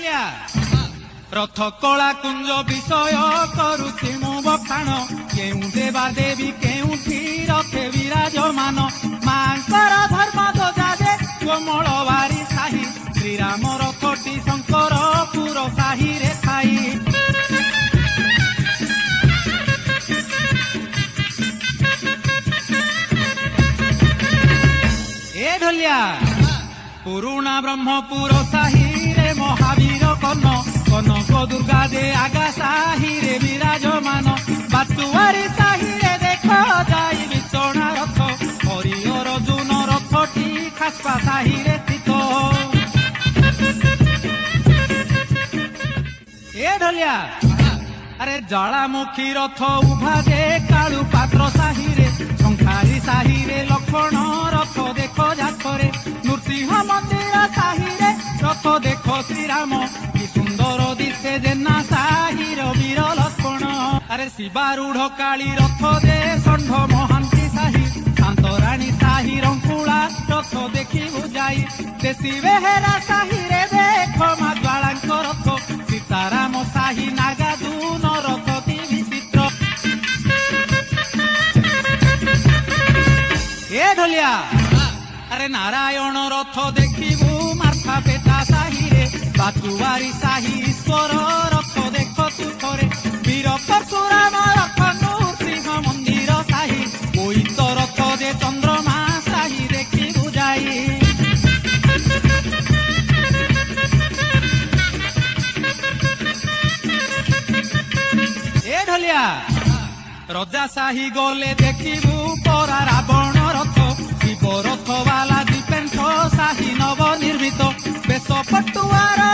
ଢଲିଆ ରଥ କଳା କୁଞ୍ଜ ବିଷୟ କରୁଛି ମୁଁ ବଖାଣ କେଉଁ ଦେବା ଦେବୀ କେଉଁଠି ରଥେ ବିରାଜମାନ ମାଙ୍କର ଧର୍ମ ଧ୍ୱଜା କୋମଳବାରୀ ସାହି ଶ୍ରୀରାମ ରଥଟି ଶଙ୍କରପୁର ସାହିରେ ଥାଇ ଏ ଢଲିଆ ପୁରୁଣା ବ୍ରହ୍ମପୁର ସାହିରେ ମହାବୀର କର୍ଣ୍ଣ କନକ ଦୁର୍ଗା ଦେ ଆଗା ସାହିରେ ବିରାଜମାନ ବାତୁଆରୀ ସାହିରେ ଦେଖ ଯାଇ ବିଚଣା ରଥ ହରିହର ଜୁନ ରଥଟି ଖାସ୍ପା ସାହିରେ ସ୍ଥିତ ଏ ଢଲିଆ ଆରେ ଜ୍ୱାଳାମୁଖୀ ରଥ ଉଭା ଦେ କାଳୁ ପାତ୍ର ସାହିରେ ଶଙ୍ଖାରୀ ସାହିରେ ଲକ୍ଷ୍ମଣ ରଥ ଦେଖ ଯାକରେ ନୃସିଂହ ମନ୍ଦିର ସାହିରେ ରଥ ଦେଖ ଶ୍ରୀରାମ କି ସୁନ୍ଦର ଦିଶେ ଜେନା ସାହିର ବୀର ଲକ୍ଷ୍ମଣ ଆରେ ଶିବାରୂଢ କାଳୀ ରଥ ଦେ ଷଣ୍ଢ ମହାନ୍ତି ସାହି ଶାନ୍ତରାଣୀ ସାହି ରଙ୍କୁଳା ରଥ ଦେଖିବୁ ଯାଇ ଦେଶୀ ବେହେରା ସାହିରେ ଦେଖ ମା ଜ୍ୱାଳାଙ୍କ ରଥ ସୀତାରାମ ସାହି ନାଗାର୍ଜୁନ ରଥ କି ବିଚିତ୍ର ଏ ଢଲିଆ ଆରେ ନାରାୟଣ ରଥ ଦେଖିବୁ ମାର୍ଥା ପେଟା ସାହିରେ ବାତୁଆରୀ ସାହି ଈଶ୍ୱର ରଥ ଦେଖ ତୁ ଥରେ ବୀର ପରଶୁରାମ ରଥ ନୃସିଂହ ମନ୍ଦିର ସାହି ବୋଇତ ରଥ ଦେ ଚନ୍ଦ୍ରମା ସାହି ଦେଖିବୁ ଯାଇ ଏ ଢଲିଆ ରଜା ସାହି ଗଲେ ଦେଖିବୁ ପରା ରାବଣ ରଥ ଶିବ ରଥ ବାଲା ଦୀପେନ୍ଥ ସାହି ନବ ନିର୍ମିତ ବେଶ ପଟୁଆର